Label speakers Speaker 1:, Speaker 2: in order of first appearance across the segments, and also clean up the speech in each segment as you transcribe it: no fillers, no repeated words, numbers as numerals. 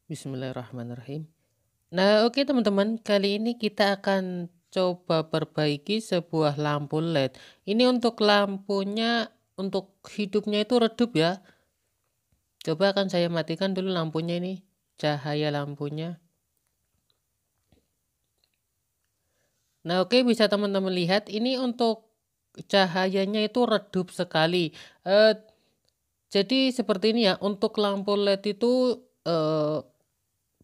Speaker 1: Bismillahirrahmanirrahim. Nah, oke teman-teman, kali ini kita akan coba perbaiki sebuah lampu LED. Ini untuk lampunya, untuk hidupnya itu redup ya. Coba akan saya matikan dulu lampunya ini, cahaya lampunya. Nah, oke, bisa teman-teman lihat ini untuk cahayanya itu redup sekali. Eh, jadi seperti ini ya, untuk lampu LED itu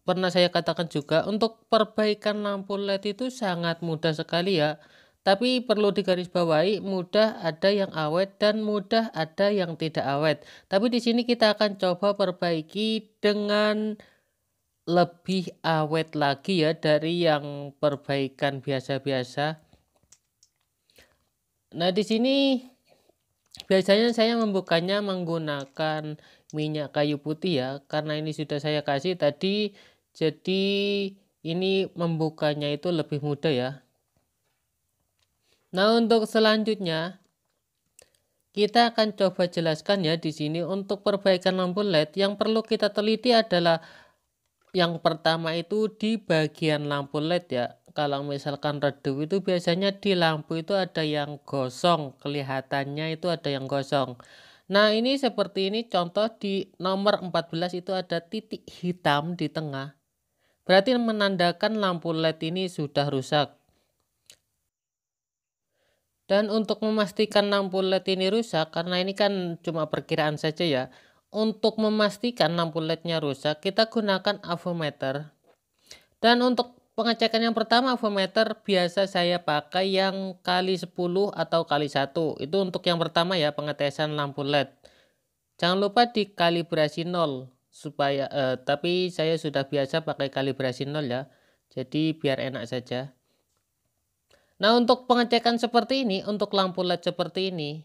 Speaker 1: pernah saya katakan juga untuk perbaikan lampu LED itu sangat mudah sekali ya. Tapi perlu digarisbawahi, mudah ada yang awet dan mudah ada yang tidak awet. Tapi di sini kita akan coba perbaiki dengan lebih awet lagi ya dari yang perbaikan biasa-biasa. Nah, di sini biasanya saya membukanya menggunakan minyak kayu putih ya, karena ini sudah saya kasih tadi, jadi ini membukanya itu lebih mudah ya. Nah, untuk selanjutnya kita akan coba jelaskan ya di sini untuk perbaikan lampu LED yang perlu kita teliti adalah yang pertama itu di bagian lampu LED ya. Kalau misalkan redup itu biasanya di lampu itu ada yang gosong, kelihatannya itu ada yang gosong. Nah, ini seperti ini contoh di nomor 14 itu ada titik hitam di tengah. Berarti menandakan lampu LED ini sudah rusak. Dan untuk memastikan lampu LED ini rusak, karena ini kan cuma perkiraan saja ya. Untuk memastikan lampu LED-nya rusak, kita gunakan avometer. Dan untuk pengecekan yang pertama avometer biasa saya pakai yang kali 10 atau kali 1. Itu untuk yang pertama ya, pengetesan lampu LED. Jangan lupa dikalibrasi 0 supaya tapi saya sudah biasa pakai kalibrasi 0 ya. Jadi biar enak saja. Nah, untuk pengecekan seperti ini, untuk lampu LED seperti ini.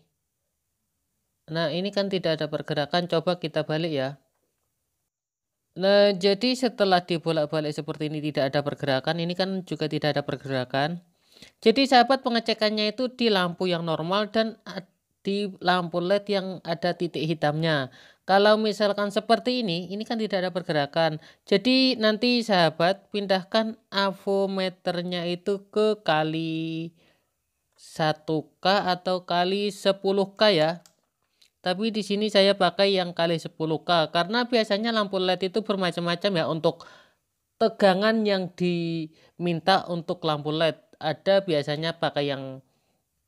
Speaker 1: Nah, ini kan tidak ada pergerakan, coba kita balik ya. Nah, jadi setelah dibolak-balik seperti ini tidak ada pergerakan, ini kan juga tidak ada pergerakan. Jadi sahabat, pengecekannya itu di lampu yang normal dan di lampu LED yang ada titik hitamnya. Kalau misalkan seperti ini kan tidak ada pergerakan. Jadi nanti sahabat pindahkan avometernya itu ke kali 1K atau kali 10K ya. Tapi di sini saya pakai yang kali 10K karena biasanya lampu LED itu bermacam-macam ya untuk tegangan yang diminta untuk lampu LED. Ada biasanya pakai yang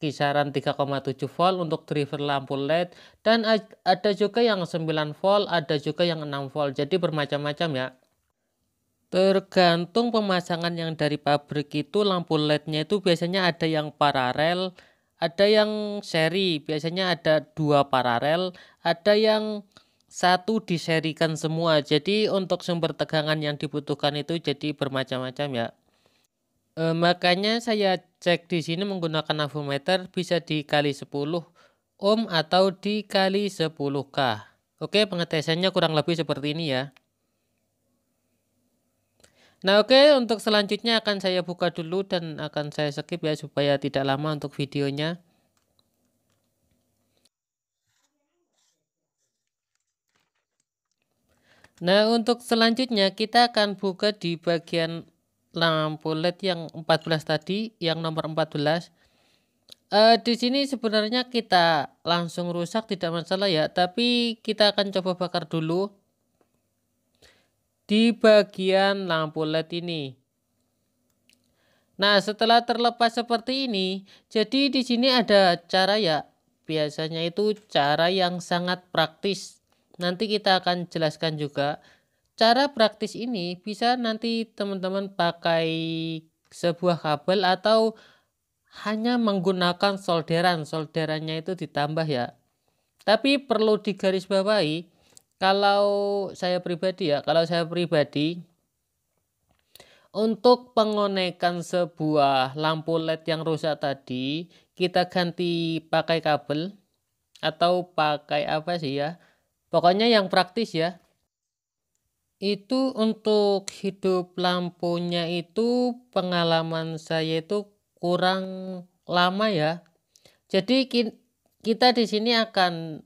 Speaker 1: kisaran 3,7 volt untuk driver lampu LED dan ada juga yang 9 volt, ada juga yang 6 volt. Jadi bermacam-macam ya. Tergantung pemasangan yang dari pabrik itu lampu LED-nya itu biasanya ada yang paralel, ada yang seri, biasanya ada 2 paralel, ada yang satu diserikan semua. Jadi untuk sumber tegangan yang dibutuhkan itu jadi bermacam-macam ya. Makanya saya cek di sini menggunakan avometer bisa dikali 10 ohm atau dikali 10K. Oke, pengetesannya kurang lebih seperti ini ya. Nah, oke, untuk selanjutnya akan saya buka dulu dan akan saya skip ya supaya tidak lama untuk videonya. Nah, untuk selanjutnya kita akan buka di bagian lampu LED yang 14 tadi, yang nomor 14. Di sini sebenarnya kita langsung rusak tidak masalah ya, tapi kita akan coba bakar dulu di bagian lampu LED ini. Nah, setelah terlepas seperti ini, jadi di sini ada cara ya. Biasanya itu cara yang sangat praktis. Nanti kita akan jelaskan juga. Cara praktis ini bisa nanti teman-teman pakai sebuah kabel atau hanya menggunakan solderan. Solderannya itu ditambah ya. Tapi perlu digarisbawahi, kalau saya pribadi ya, untuk pengonekan sebuah lampu LED yang rusak tadi, kita ganti pakai kabel atau pakai apa sih ya? Pokoknya yang praktis ya. Itu untuk hidup lampunya itu pengalaman saya itu kurang lama ya. Jadi kita di sini akan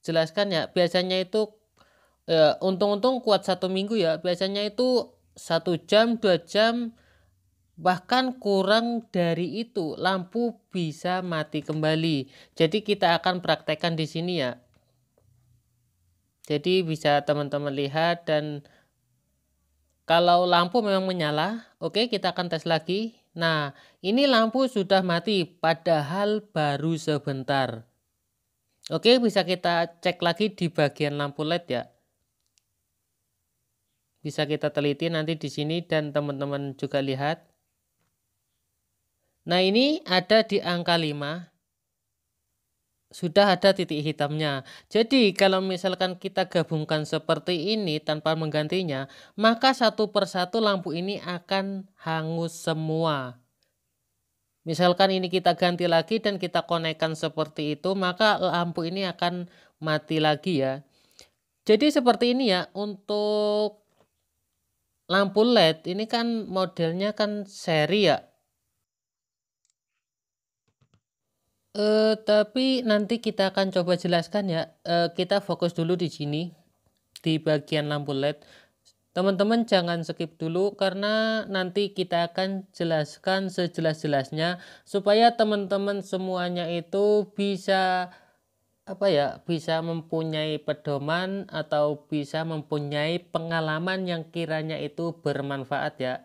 Speaker 1: jelaskan ya. Biasanya itu Untung-untung kuat 1 minggu ya, biasanya itu 1 jam 2 jam bahkan kurang dari itu lampu bisa mati kembali. Jadi kita akan praktekkan di sini ya. Jadi bisa teman-teman lihat, dan kalau lampu memang menyala, oke, kita akan tes lagi. Nah, ini lampu sudah mati padahal baru sebentar. Oke, bisa kita cek lagi di bagian lampu LED ya. Bisa kita teliti nanti di sini dan teman-teman juga lihat. Nah, ini ada di angka 5. Sudah ada titik hitamnya. Jadi kalau misalkan kita gabungkan seperti ini tanpa menggantinya, maka satu persatu lampu ini akan hangus semua. Misalkan ini kita ganti lagi dan kita konekkan seperti itu, maka lampu ini akan mati lagi ya. Jadi seperti ini ya untuk lampu LED. Ini kan modelnya kan seri ya. Tapi nanti kita akan coba jelaskan ya. Kita fokus dulu di sini di bagian lampu LED. Teman-teman jangan skip dulu karena nanti kita akan jelaskan sejelas-jelasnya supaya teman-teman semuanya itu bisa bisa mempunyai pedoman atau bisa mempunyai pengalaman yang kiranya itu bermanfaat ya.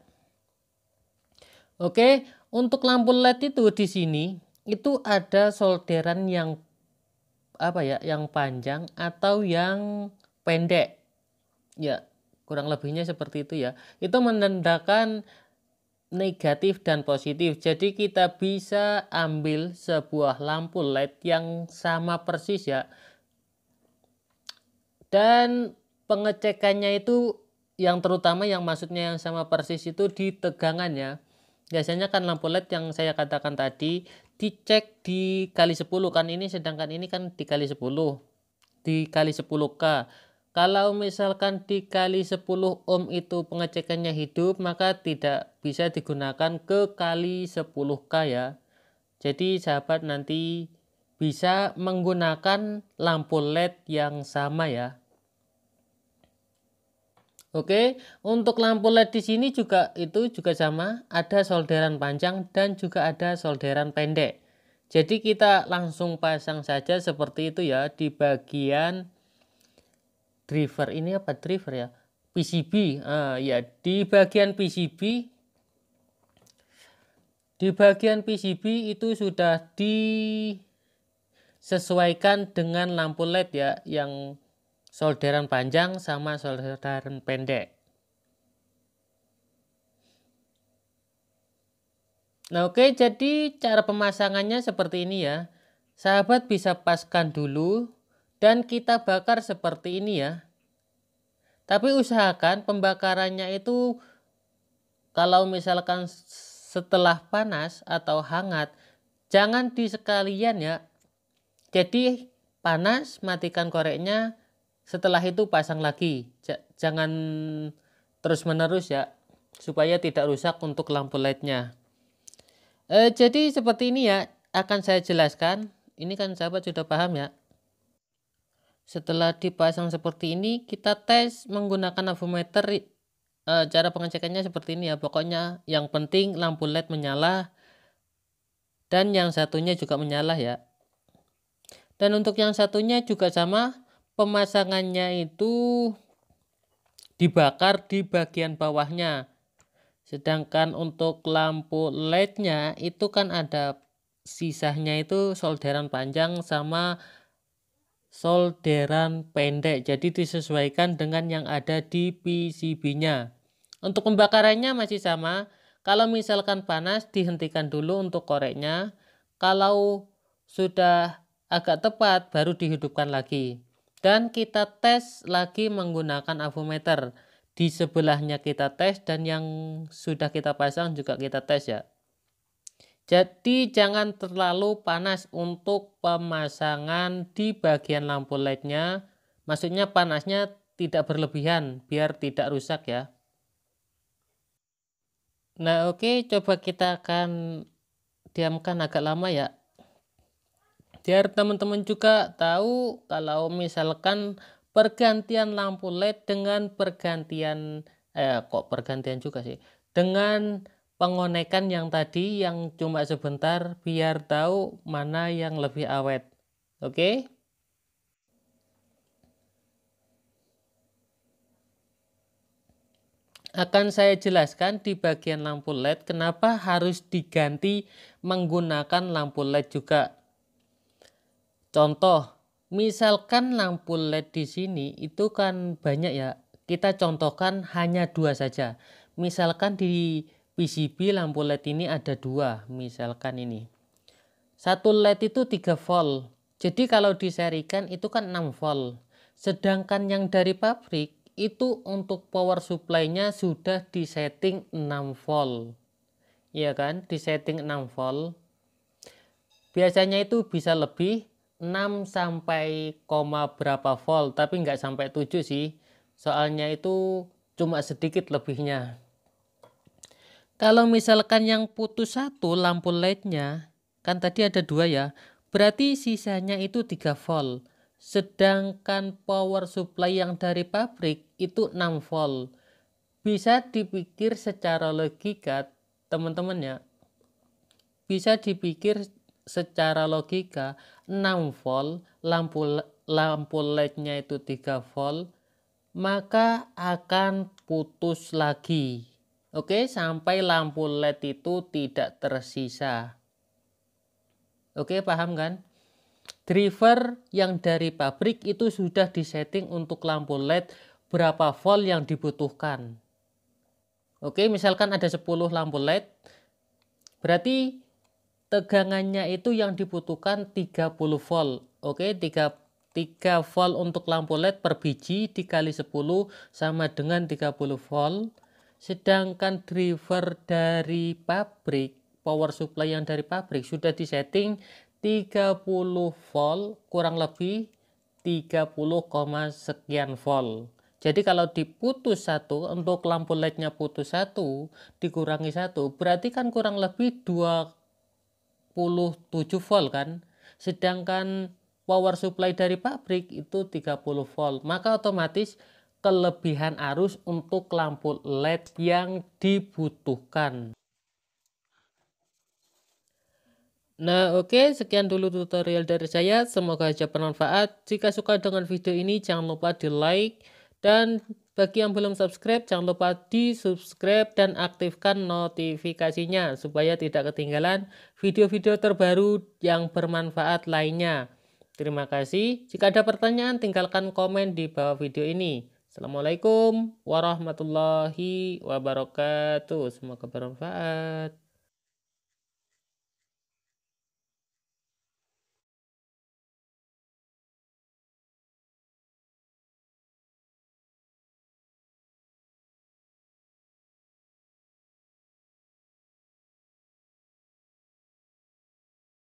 Speaker 1: Oke, untuk lampu LED itu di sini itu ada solderan yang yang panjang atau yang pendek. Ya, kurang lebihnya seperti itu ya. Itu menandakan negatif dan positif. Jadi kita bisa ambil sebuah lampu LED yang sama persis ya. Dan pengecekannya itu yang terutama yang maksudnya yang sama persis itu di tegangannya. Biasanya kan lampu LED yang saya katakan tadi dicek dikali 10 kan, ini sedangkan ini kan dikali 10 dikali 10K. Kalau misalkan dikali 10 ohm itu pengecekannya hidup, maka tidak bisa digunakan ke kali 10K ya. Jadi sahabat nanti bisa menggunakan lampu LED yang sama ya. Oke, untuk lampu LED di sini juga sama, ada solderan panjang dan juga ada solderan pendek. Jadi kita langsung pasang saja seperti itu ya di bagian driver. Ini apa driver ya? PCB. Ya, di bagian PCB itu sudah disesuaikan dengan lampu LED ya, yang solderan panjang sama solderan pendek. Nah, oke, jadi cara pemasangannya seperti ini ya. Sahabat bisa paskan dulu dan kita bakar seperti ini ya. Tapi usahakan pembakarannya itu kalau misalkan setelah panas atau hangat, jangan di sekalian ya. Jadi panas, matikan koreknya, setelah itu pasang lagi. Jangan terus menerus ya, supaya tidak rusak untuk lampu LED-nya. Jadi seperti ini ya, akan saya jelaskan. Ini kan sahabat sudah paham ya. Setelah dipasang seperti ini, kita tes menggunakan avometer. Cara pengecekannya seperti ini ya. Pokoknya yang penting lampu LED menyala dan yang satunya juga menyala ya. Dan untuk yang satunya juga sama, pemasangannya itu dibakar di bagian bawahnya. Sedangkan untuk lampu LED-nya itu kan ada sisanya itu solderan panjang sama solderan pendek. Jadi disesuaikan dengan yang ada di PCB-nya. Untuk pembakarannya masih sama. Kalau misalkan panas dihentikan dulu untuk koreknya. Kalau sudah agak tepat baru dihidupkan lagi. Dan kita tes lagi menggunakan avometer. Di sebelahnya kita tes dan yang sudah kita pasang juga kita tes ya. Jadi jangan terlalu panas untuk pemasangan di bagian lampu LED-nya. Maksudnya panasnya tidak berlebihan biar tidak rusak ya. Nah, oke, coba kita akan diamkan agak lama ya. Biar teman-teman juga tahu kalau misalkan pergantian lampu LED dengan pergantian dengan pengonekan yang tadi yang cuma sebentar biar tahu mana yang lebih awet. Oke? Akan saya jelaskan di bagian lampu LED kenapa harus diganti menggunakan lampu LED juga. Contoh, misalkan lampu LED di sini itu kan banyak ya. Kita contohkan hanya 2 saja. Misalkan di PCB lampu LED ini ada 2, misalkan ini. Satu LED itu 3 volt. Jadi kalau diserikan itu kan 6 volt. Sedangkan yang dari pabrik itu untuk power supply-nya sudah disetting 6 volt. Iya kan? Disetting 6 volt. Biasanya itu bisa lebih 6 sampai berapa volt, tapi nggak sampai 7 sih. Soalnya itu cuma sedikit lebihnya. Kalau misalkan yang putus satu lampu LED-nya, kan tadi ada 2 ya, berarti sisanya itu 3 volt. Sedangkan power supply yang dari pabrik itu 6 volt. Bisa dipikir secara logika, teman-teman ya. Bisa dipikir secara logika 6 volt, lampu LED-nya itu 3 volt, maka akan putus lagi. Oke, sampai lampu LED itu tidak tersisa. Oke, paham kan? Driver yang dari pabrik itu sudah disetting untuk lampu LED berapa volt yang dibutuhkan. Oke, misalkan ada 10 lampu LED, berarti tegangannya itu yang dibutuhkan 30 volt. Oke, 3 volt untuk lampu LED per biji dikali 10 sama dengan 30 volt. Sedangkan driver dari pabrik, power supply yang dari pabrik sudah disetting 30 volt kurang lebih 30, sekian volt. Jadi kalau diputus 1, untuk lampu LED-nya putus 1 dikurangi 1, berarti kan kurang lebih 27 volt kan. Sedangkan power supply dari pabrik itu 30 volt. Maka otomatis kelebihan arus untuk lampu LED yang dibutuhkan. Nah, oke, sekian dulu tutorial dari saya. Semoga aja bermanfaat. Jika suka dengan video ini, jangan lupa di like. Dan bagi yang belum subscribe, jangan lupa di subscribe dan aktifkan notifikasinya supaya tidak ketinggalan video-video terbaru yang bermanfaat lainnya. Terima kasih. Jika ada pertanyaan, tinggalkan komen di bawah video ini. Assalamualaikum warahmatullahi wabarakatuh. Semoga bermanfaat.